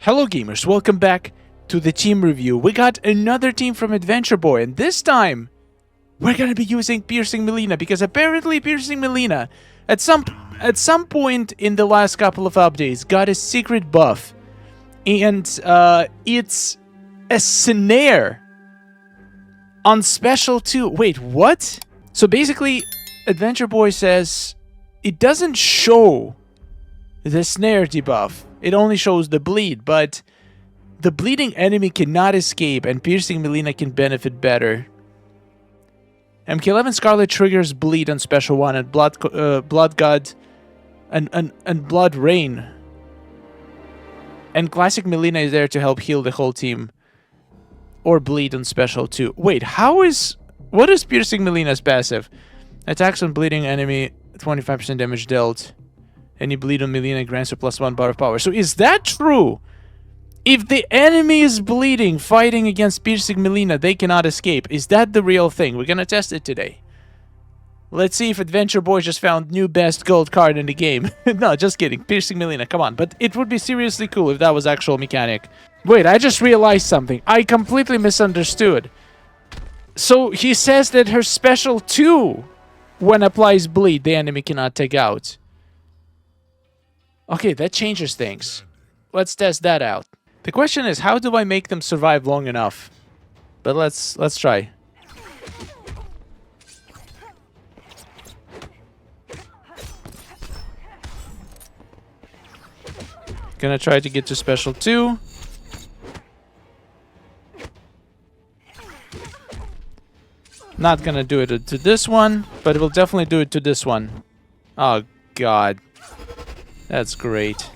Hello gamers, welcome back to the team review. We got another team from Adventure Boy, and this time we're gonna be using Piercing Mileena, because apparently Piercing Mileena at some point in the last couple of updates got a secret buff, and it's a snare on special too. Wait, what? So basically Adventure Boy says it doesn't show the snare debuff. It only shows the bleed, but the bleeding enemy cannot escape, and Piercing Mileena can benefit better. MK11 Scarlet triggers bleed on special 1 and Blood God and Blood Rain. And Classic Mileena is there to help heal the whole team. Or bleed on special 2. Wait, what is Piercing Mileena's passive? Attacks on bleeding enemy, 25% damage dealt. Any bleed on Mileena grants a +1 bar of power. So is that true? If the enemy is bleeding, fighting against Piercing Mileena, they cannot escape. Is that the real thing? We're gonna test it today. Let's see if Adventure Boy just found new best gold card in the game. No, just kidding. Piercing Mileena, come on. But it would be seriously cool if that was actual mechanic. Wait, I just realized something. I completely misunderstood. So he says that her special 2, when applies bleed, the enemy cannot take out. Okay, that changes things. Let's test that out. The question is, how do I make them survive long enough? But let's try. Gonna try to get to special 2. Not gonna do it to this one, but it will definitely do it to this one. Oh god. That's great.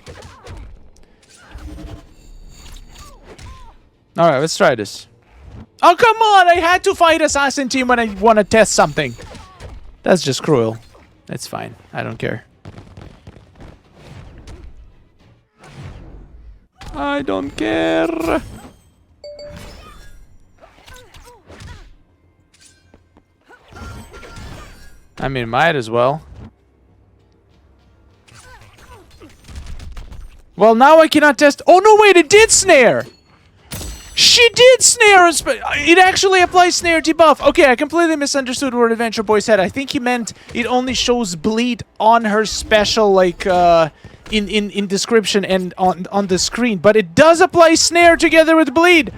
Alright, let's try this. Oh, come on! I had to fight Assassin Team when I want to test something. That's just cruel. It's fine. I don't care. I don't care. I mean, might as well. Well, now I cannot test. Oh, no, wait, it did snare! She did snare! It actually applies snare debuff. Okay, I completely misunderstood what Adventure Boy said. I think he meant it only shows bleed on her special, like, in description and on the screen. But it does apply snare together with bleed!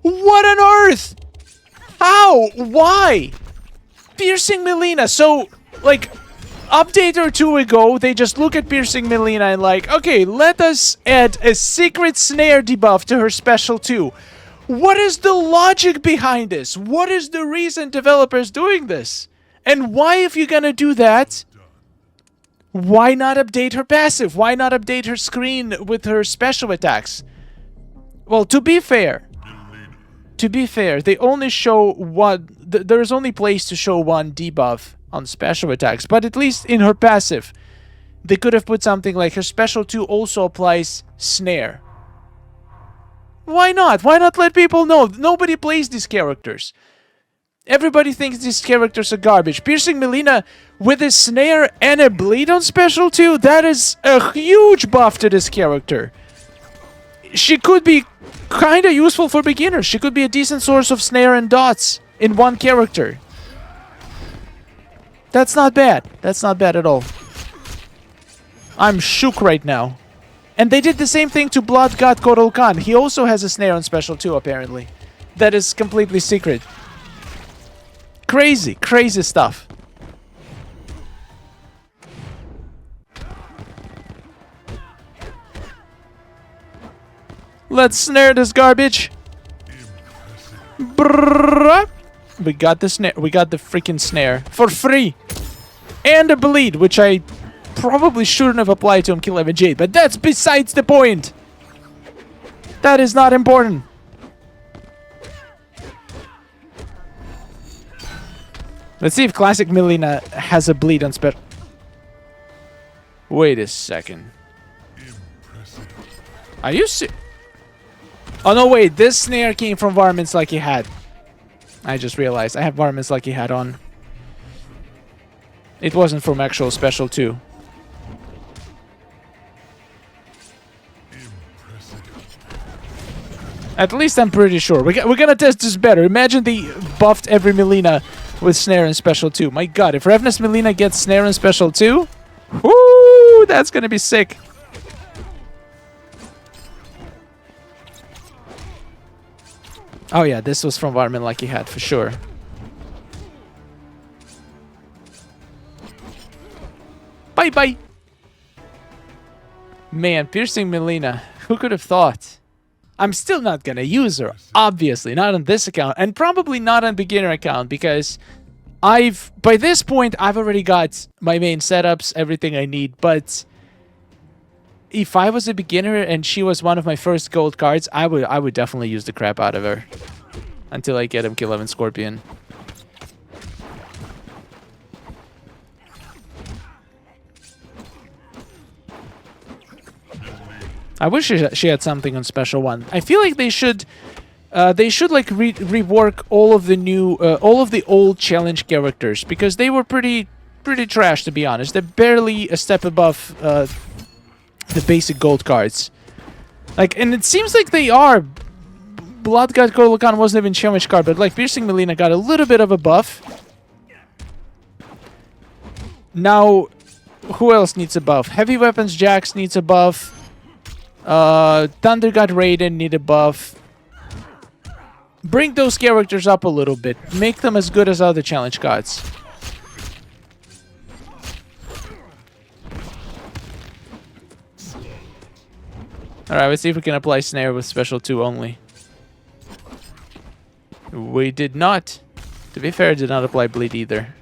What on earth? How? Why? Piercing Mileena. So, like, update or 2 ago, they just look at Piercing Mileena and like, okay, let us add a secret snare debuff to her special 2. What is the logic behind this? What is the reason developers doing this? And why, if you're gonna do that, why not update her passive? Why not update her screen with her special attacks? Well, to be fair, they only show one. There's only place to show one debuff on special attacks, but at least in her passive, they could have put something like her special 2 also applies snare. Why not? Why not let people know? Nobody plays these characters. Everybody thinks these characters are garbage. Piercing Mileena with a snare and a bleed on special 2, that is a huge buff to this character. She could be kind of useful for beginners. She could be a decent source of snare and dots in one character. That's not bad. That's not bad at all. I'm shook right now. And they did the same thing to Blood God Kotal Khan. He also has a snare on special 2, apparently. That is completely secret. Crazy, crazy stuff. Let's snare this garbage. Brrrr. We got the snare. We got the freaking snare for free. And a bleed, which I probably shouldn't have applied to MK11 Jade, but that's besides the point. That is not important. Let's see if Classic Mileena has a bleed on special. Wait a second. Are you Oh no, wait, this snare came from Varmin's Lucky Hat. I just realized I have Varmin's Lucky Hat on. It wasn't from actual special 2. At least I'm pretty sure. We're gonna test this better. Imagine they buffed every Mileena with snare and special 2. My god, if Revenant's Mileena gets snare and special 2, whoo, that's gonna be sick. Oh yeah, this was from Varmin Lucky Hat for sure. Bye bye. Man, piercing Mileena. Who could have thought? I'm still not gonna use her, obviously, not on this account, and probably not on beginner account, because by this point, I've already got my main setups, everything I need, but if I was a beginner and she was one of my first gold cards, I would definitely use the crap out of her until I get him Kill 11 Scorpion. I wish she had something on special 1. I feel like they should like rework all of the new, all of the old challenge characters, because they were pretty trash, to be honest. They're barely a step above the basic gold cards. Like, and it seems like they are. Blood God Korlakan wasn't even challenge card, but like Piercing Mileena got a little bit of a buff. Now, who else needs a buff? Heavy Weapons Jax needs a buff. Thunder God Raiden need a buff. Bring those characters up a little bit. Make them as good as other challenge cards. Alright, let's see if we can apply snare with special 2 only. We did not. To be fair, did not apply bleed either.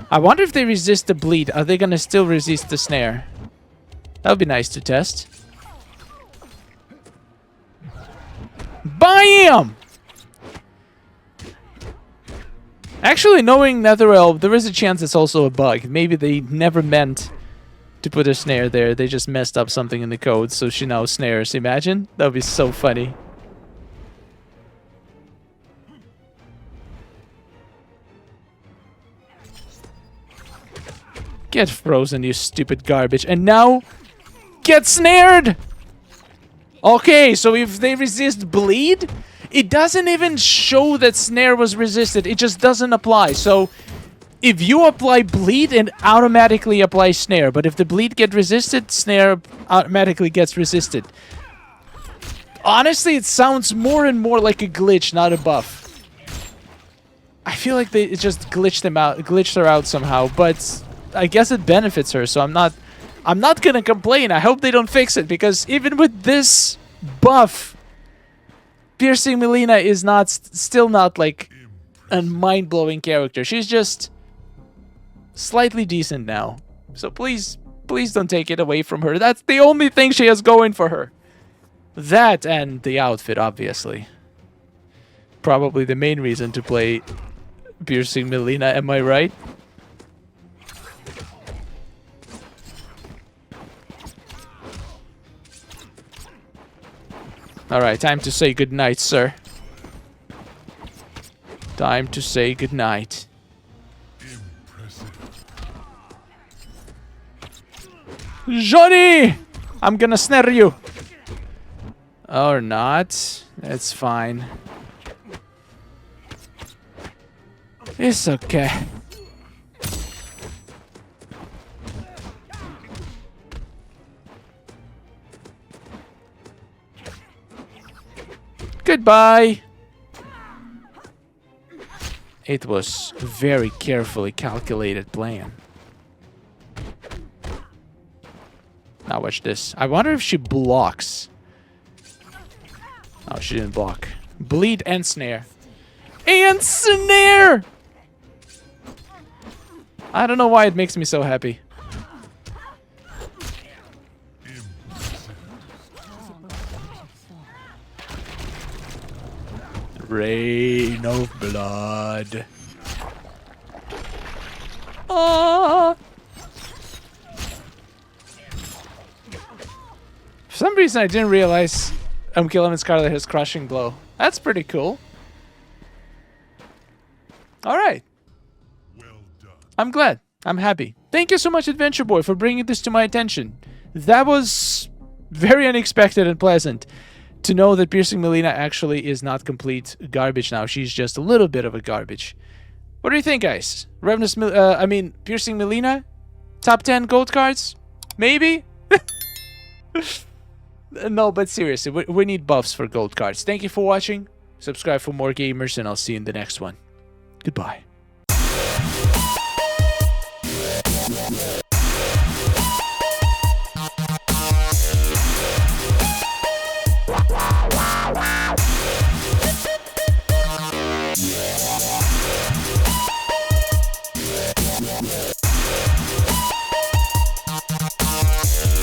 I wonder if they resist the bleed. Are they gonna still resist the snare? That would be nice to test. BAM! Actually, knowing Netherrealm, there is a chance it's also a bug. Maybe they never meant to put a snare there. They just messed up something in the code, so she now snares. Imagine? That would be so funny. Get frozen, you stupid garbage. And now, get snared! Okay, so if they resist bleed, it doesn't even show that snare was resisted. It just doesn't apply. So if you apply bleed, it automatically applies snare. But if the bleed gets resisted, snare automatically gets resisted. Honestly, it sounds more and more like a glitch, not a buff. I feel like it just glitched her out somehow. But I guess it benefits her, so I'm not gonna complain. I hope they don't fix it, because even with this buff, Piercing Mileena is still not like a mind-blowing character. She's just slightly decent now. So please don't take it away from her. That's the only thing she has going for her. That and the outfit, obviously. Probably the main reason to play Piercing Mileena, am I right? Alright, time to say goodnight, sir. Time to say goodnight. Johnny! I'm gonna snare you! Or not. It's fine. It's okay. Goodbye! It was a very carefully calculated plan. Now watch this. I wonder if she blocks. Oh, she didn't block. Bleed and snare. And snare! I don't know why it makes me so happy. Rain of blood. Ah! For some reason, I didn't realize Kill 11 Scarlet has Crushing Blow. That's pretty cool. Alright. Well done. I'm glad. I'm happy. Thank you so much, Adventure Boy, for bringing this to my attention. That was very unexpected and pleasant. to know that Piercing Mileena actually is not complete garbage now. She's just a little bit of a garbage. What do you think, guys? Piercing Mileena? Top 10 gold cards? Maybe? No, but seriously, we need buffs for gold cards. Thank you for watching. Subscribe for more gamers, and I'll see you in the next one. Goodbye.